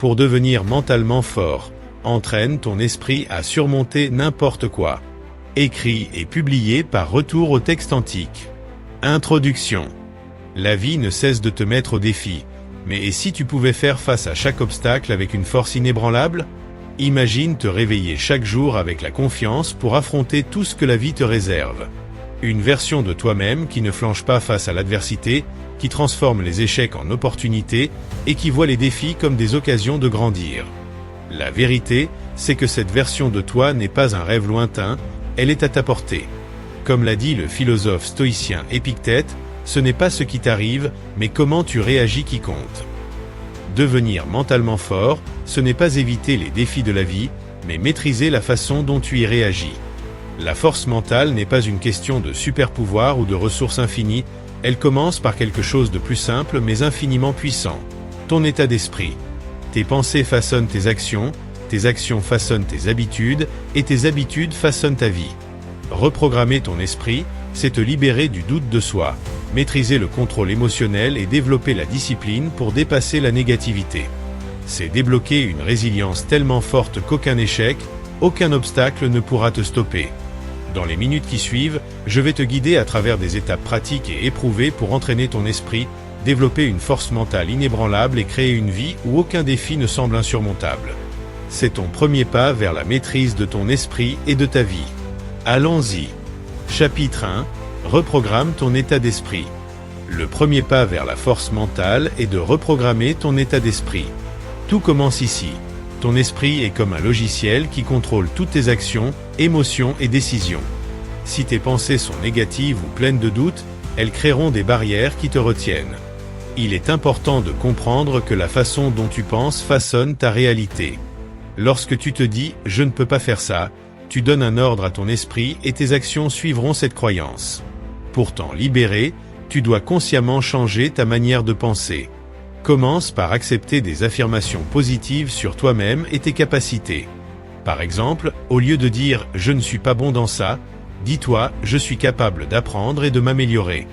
Pour devenir mentalement fort, entraîne ton esprit à surmonter n'importe quoi. Écrit et publié par Retour au texte antique. Introduction. La vie ne cesse de te mettre au défi. Mais et si tu pouvais faire face à chaque obstacle avec une force inébranlable? Imagine te réveiller chaque jour avec la confiance pour affronter tout ce que la vie te réserve. Une version de toi-même qui ne flanche pas face à l'adversité, qui transforme les échecs en opportunités et qui voit les défis comme des occasions de grandir. La vérité, c'est que cette version de toi n'est pas un rêve lointain, elle est à ta portée. Comme l'a dit le philosophe stoïcien Épictète, ce n'est pas ce qui t'arrive, mais comment tu réagis qui compte. Devenir mentalement fort, ce n'est pas éviter les défis de la vie, mais maîtriser la façon dont tu y réagis. La force mentale n'est pas une question de super-pouvoir ou de ressources infinies, elle commence par quelque chose de plus simple mais infiniment puissant. Ton état d'esprit. Tes pensées façonnent tes actions façonnent tes habitudes, et tes habitudes façonnent ta vie. Reprogrammer ton esprit, c'est te libérer du doute de soi, maîtriser le contrôle émotionnel et développer la discipline pour dépasser la négativité. C'est débloquer une résilience tellement forte qu'aucun échec, aucun obstacle ne pourra te stopper. Dans les minutes qui suivent, je vais te guider à travers des étapes pratiques et éprouvées pour entraîner ton esprit, développer une force mentale inébranlable et créer une vie où aucun défi ne semble insurmontable. C'est ton premier pas vers la maîtrise de ton esprit et de ta vie. Allons-y. Chapitre 1. Reprogramme ton état d'esprit. Le premier pas vers la force mentale est de reprogrammer ton état d'esprit. Tout commence ici. Ton esprit est comme un logiciel qui contrôle toutes tes actions, émotions et décisions. Si tes pensées sont négatives ou pleines de doutes, elles créeront des barrières qui te retiennent. Il est important de comprendre que la façon dont tu penses façonne ta réalité. Lorsque tu te dis « je ne peux pas faire ça », tu donnes un ordre à ton esprit et tes actions suivront cette croyance. Pour t'en libérer, tu dois consciemment changer ta manière de penser. Commence par accepter des affirmations positives sur toi-même et tes capacités. Par exemple, au lieu de dire « je ne suis pas bon dans ça », dis-toi « je suis capable d'apprendre et de m'améliorer ».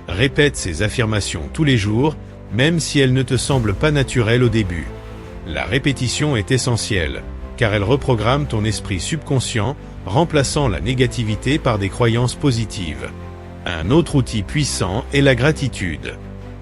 Répète ces affirmations tous les jours, même si elles ne te semblent pas naturelles au début. La répétition est essentielle, car elle reprogramme ton esprit subconscient, remplaçant la négativité par des croyances positives. Un autre outil puissant est la gratitude.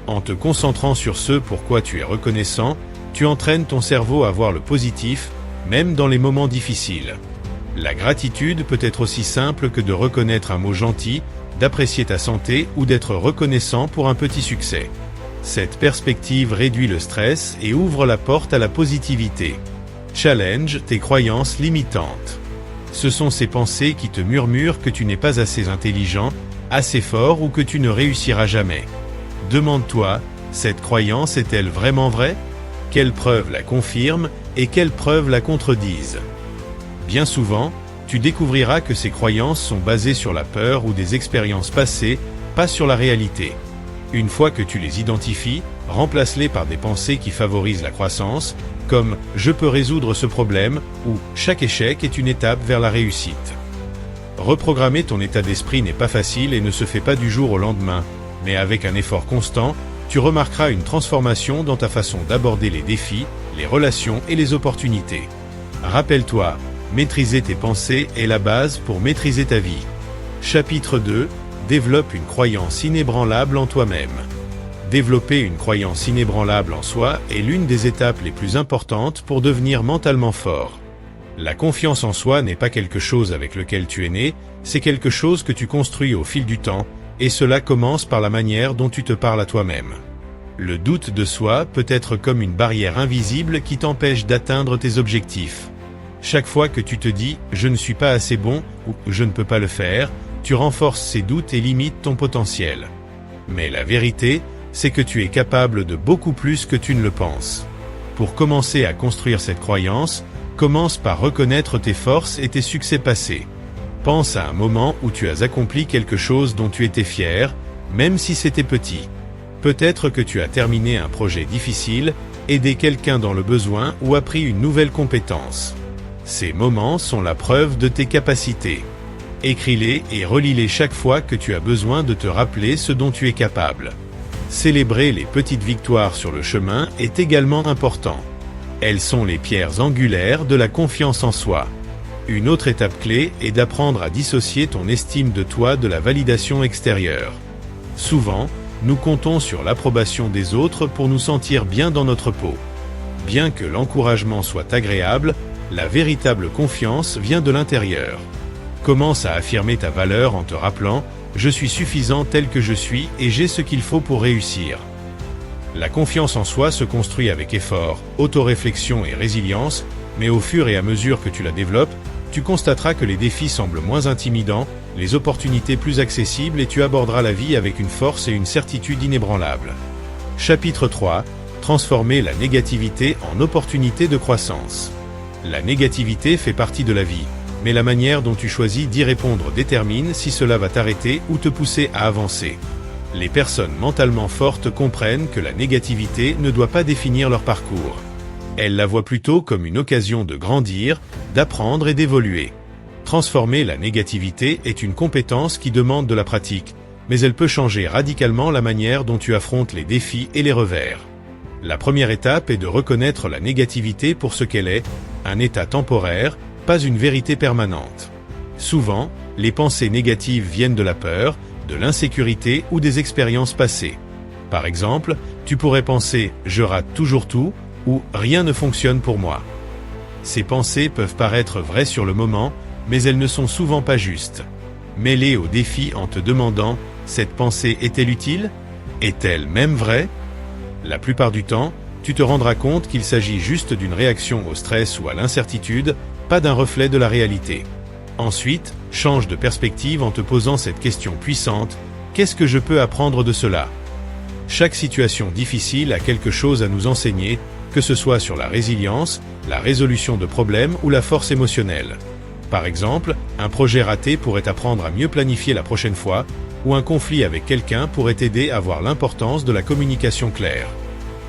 En te concentrant sur ce pourquoi tu es reconnaissant, tu entraînes ton cerveau à voir le positif, même dans les moments difficiles. La gratitude peut être aussi simple que de reconnaître un mot gentil, d'apprécier ta santé ou d'être reconnaissant pour un petit succès. Cette perspective réduit le stress et ouvre la porte à la positivité. Challenge tes croyances limitantes. Ce sont ces pensées qui te murmurent que tu n'es pas assez intelligent, assez fort ou que tu ne réussiras jamais. Demande-toi, cette croyance est-elle vraiment vraie? Quelles preuves la confirment et quelles preuves la contredisent? Bien souvent, tu découvriras que ces croyances sont basées sur la peur ou des expériences passées, pas sur la réalité. Une fois que tu les identifies, remplace-les par des pensées qui favorisent la croissance, comme « je peux résoudre ce problème » ou « chaque échec est une étape vers la réussite ». Reprogrammer ton état d'esprit n'est pas facile et ne se fait pas du jour au lendemain, mais avec un effort constant, tu remarqueras une transformation dans ta façon d'aborder les défis, les relations et les opportunités. Rappelle-toi, maîtriser tes pensées est la base pour maîtriser ta vie. Chapitre 2. Développe une croyance inébranlable en toi-même. Développer une croyance inébranlable en soi est l'une des étapes les plus importantes pour devenir mentalement fort. La confiance en soi n'est pas quelque chose avec lequel tu es né, c'est quelque chose que tu construis au fil du temps, et cela commence par la manière dont tu te parles à toi-même. Le doute de soi peut être comme une barrière invisible qui t'empêche d'atteindre tes objectifs. Chaque fois que tu te dis « je ne suis pas assez bon » ou « je ne peux pas le faire », tu renforces ces doutes et limites ton potentiel. Mais la vérité, c'est que tu es capable de beaucoup plus que tu ne le penses. Pour commencer à construire cette croyance, commence par reconnaître tes forces et tes succès passés. Pense à un moment où tu as accompli quelque chose dont tu étais fier, même si c'était petit. Peut-être que tu as terminé un projet difficile, aidé quelqu'un dans le besoin ou appris une nouvelle compétence. Ces moments sont la preuve de tes capacités. Écris-les et relis-les chaque fois que tu as besoin de te rappeler ce dont tu es capable. Célébrer les petites victoires sur le chemin est également important. Elles sont les pierres angulaires de la confiance en soi. Une autre étape clé est d'apprendre à dissocier ton estime de toi de la validation extérieure. Souvent, nous comptons sur l'approbation des autres pour nous sentir bien dans notre peau. Bien que l'encouragement soit agréable, la véritable confiance vient de l'intérieur. Commence à affirmer ta valeur en te rappelant « Je suis suffisant tel que je suis et j'ai ce qu'il faut pour réussir ». La confiance en soi se construit avec effort, autoréflexion et résilience, mais au fur et à mesure que tu la développes, tu constateras que les défis semblent moins intimidants, les opportunités plus accessibles et tu aborderas la vie avec une force et une certitude inébranlables. Chapitre 3. Transformer la négativité en opportunité de croissance. La négativité fait partie de la vie, mais la manière dont tu choisis d'y répondre détermine si cela va t'arrêter ou te pousser à avancer. Les personnes mentalement fortes comprennent que la négativité ne doit pas définir leur parcours. Elles la voient plutôt comme une occasion de grandir, d'apprendre et d'évoluer. Transformer la négativité est une compétence qui demande de la pratique, mais elle peut changer radicalement la manière dont tu affrontes les défis et les revers. La première étape est de reconnaître la négativité pour ce qu'elle est, un état temporaire, pas une vérité permanente. Souvent, les pensées négatives viennent de la peur, de l'insécurité ou des expériences passées. Par exemple, tu pourrais penser « je rate toujours tout » ou « rien ne fonctionne pour moi ». Ces pensées peuvent paraître vraies sur le moment, mais elles ne sont souvent pas justes. Mets-les au défi en te demandant « cette pensée est-elle utile ? Est-elle même vraie ?» La plupart du temps, tu te rendras compte qu'il s'agit juste d'une réaction au stress ou à l'incertitude, pas d'un reflet de la réalité. Ensuite, change de perspective en te posant cette question puissante « Qu'est-ce que je peux apprendre de cela ?» Chaque situation difficile a quelque chose à nous enseigner, que ce soit sur la résilience, la résolution de problèmes ou la force émotionnelle. Par exemple, un projet raté pourrait t'apprendre à mieux planifier la prochaine fois, ou un conflit avec quelqu'un pourrait t'aider à voir l'importance de la communication claire.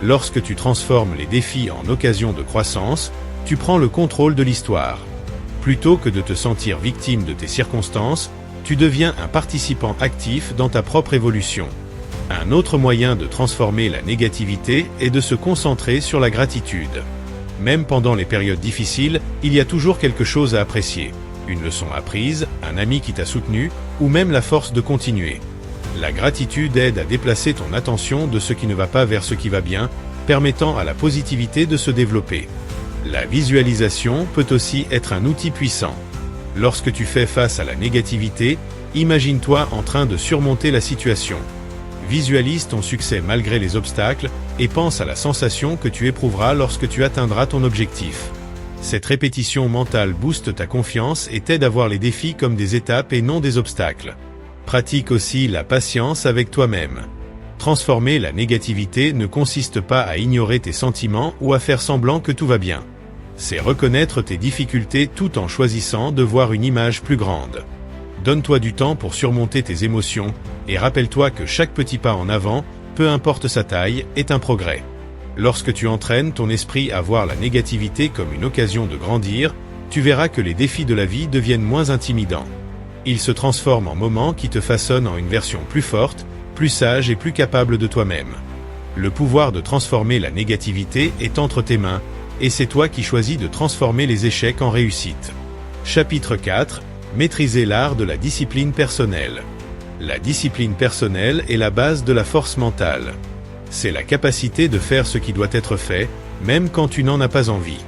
Lorsque tu transformes les défis en occasion de croissance, tu prends le contrôle de l'histoire. Plutôt que de te sentir victime de tes circonstances, tu deviens un participant actif dans ta propre évolution. Un autre moyen de transformer la négativité est de se concentrer sur la gratitude. Même pendant les périodes difficiles, il y a toujours quelque chose à apprécier. Une leçon apprise, un ami qui t'a soutenu, ou même la force de continuer. La gratitude aide à déplacer ton attention de ce qui ne va pas vers ce qui va bien, permettant à la positivité de se développer. La visualisation peut aussi être un outil puissant. Lorsque tu fais face à la négativité, imagine-toi en train de surmonter la situation. Visualise ton succès malgré les obstacles et pense à la sensation que tu éprouveras lorsque tu atteindras ton objectif. Cette répétition mentale booste ta confiance et t'aide à voir les défis comme des étapes et non des obstacles. Pratique aussi la patience avec toi-même. Transformer la négativité ne consiste pas à ignorer tes sentiments ou à faire semblant que tout va bien. C'est reconnaître tes difficultés tout en choisissant de voir une image plus grande. Donne-toi du temps pour surmonter tes émotions et rappelle-toi que chaque petit pas en avant, peu importe sa taille, est un progrès. Lorsque tu entraînes ton esprit à voir la négativité comme une occasion de grandir, tu verras que les défis de la vie deviennent moins intimidants. Ils se transforment en moments qui te façonnent en une version plus forte, plus sage et plus capable de toi-même. Le pouvoir de transformer la négativité est entre tes mains, et c'est toi qui choisis de transformer les échecs en réussite. Chapitre 4. Maîtriser l'art de la discipline personnelle. La discipline personnelle est la base de la force mentale. C'est la capacité de faire ce qui doit être fait, même quand tu n'en as pas envie.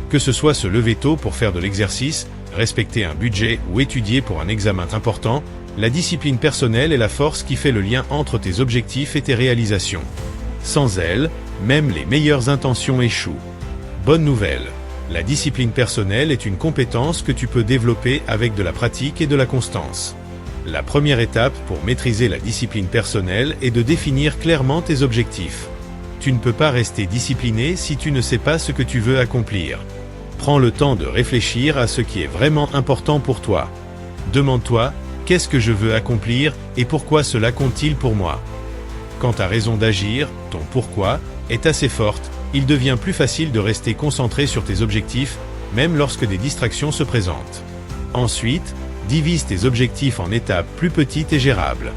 Que ce soit se lever tôt pour faire de l'exercice, respecter un budget ou étudier pour un examen important, la discipline personnelle est la force qui fait le lien entre tes objectifs et tes réalisations. Sans elle, même les meilleures intentions échouent. Bonne nouvelle, la discipline personnelle est une compétence que tu peux développer avec de la pratique et de la constance. La première étape pour maîtriser la discipline personnelle est de définir clairement tes objectifs. Tu ne peux pas rester discipliné si tu ne sais pas ce que tu veux accomplir. Prends le temps de réfléchir à ce qui est vraiment important pour toi. Demande-toi, qu'est-ce que je veux accomplir et pourquoi cela compte-t-il pour moi ? Quand ta raison d'agir, ton pourquoi, est assez forte, il devient plus facile de rester concentré sur tes objectifs, même lorsque des distractions se présentent. Ensuite, divise tes objectifs en étapes plus petites et gérables.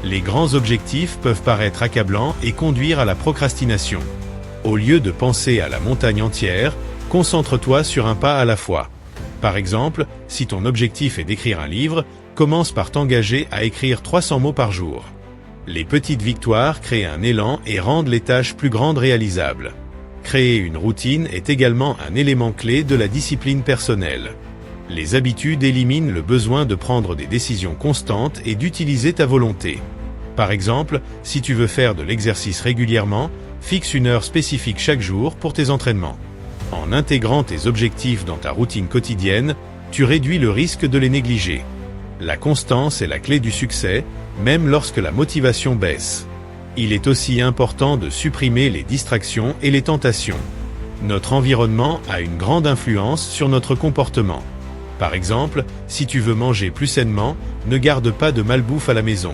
Les grands objectifs peuvent paraître accablants et conduire à la procrastination. Au lieu de penser à la montagne entière, concentre-toi sur un pas à la fois. Par exemple, si ton objectif est d'écrire un livre, commence par t'engager à écrire 300 mots par jour. Les petites victoires créent un élan et rendent les tâches plus grandes réalisables. Créer une routine est également un élément clé de la discipline personnelle. Les habitudes éliminent le besoin de prendre des décisions constantes et d'utiliser ta volonté. Par exemple, si tu veux faire de l'exercice régulièrement, fixe une heure spécifique chaque jour pour tes entraînements. En intégrant tes objectifs dans ta routine quotidienne, tu réduis le risque de les négliger. La constance est la clé du succès, même lorsque la motivation baisse. Il est aussi important de supprimer les distractions et les tentations. Notre environnement a une grande influence sur notre comportement. Par exemple, si tu veux manger plus sainement, ne garde pas de malbouffe à la maison.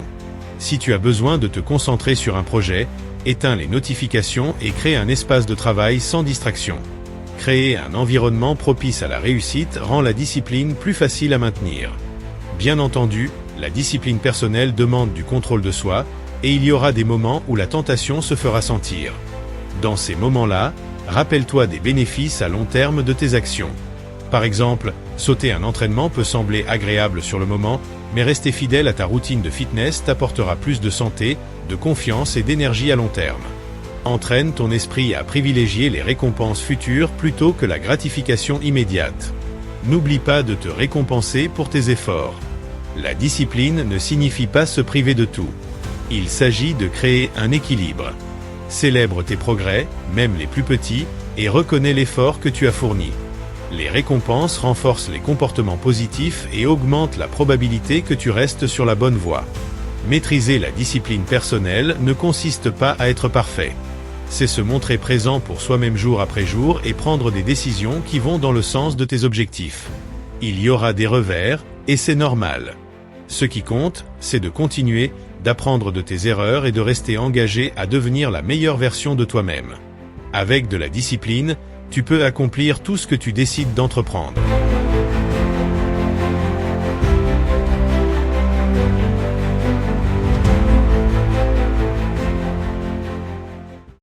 Si tu as besoin de te concentrer sur un projet, éteins les notifications et crée un espace de travail sans distraction. Créer un environnement propice à la réussite rend la discipline plus facile à maintenir. Bien entendu, la discipline personnelle demande du contrôle de soi, et il y aura des moments où la tentation se fera sentir. Dans ces moments-là, rappelle-toi des bénéfices à long terme de tes actions. Par exemple, sauter un entraînement peut sembler agréable sur le moment, mais rester fidèle à ta routine de fitness t'apportera plus de santé, de confiance et d'énergie à long terme. Entraîne ton esprit à privilégier les récompenses futures plutôt que la gratification immédiate. N'oublie pas de te récompenser pour tes efforts. La discipline ne signifie pas se priver de tout. Il s'agit de créer un équilibre. Célèbre tes progrès, même les plus petits, et reconnais l'effort que tu as fourni. Les récompenses renforcent les comportements positifs et augmentent la probabilité que tu restes sur la bonne voie. Maîtriser la discipline personnelle ne consiste pas à être parfait. C'est se montrer présent pour soi-même jour après jour et prendre des décisions qui vont dans le sens de tes objectifs. Il y aura des revers, et c'est normal. Ce qui compte, c'est de continuer, d'apprendre de tes erreurs et de rester engagé à devenir la meilleure version de toi-même. Avec de la discipline, tu peux accomplir tout ce que tu décides d'entreprendre.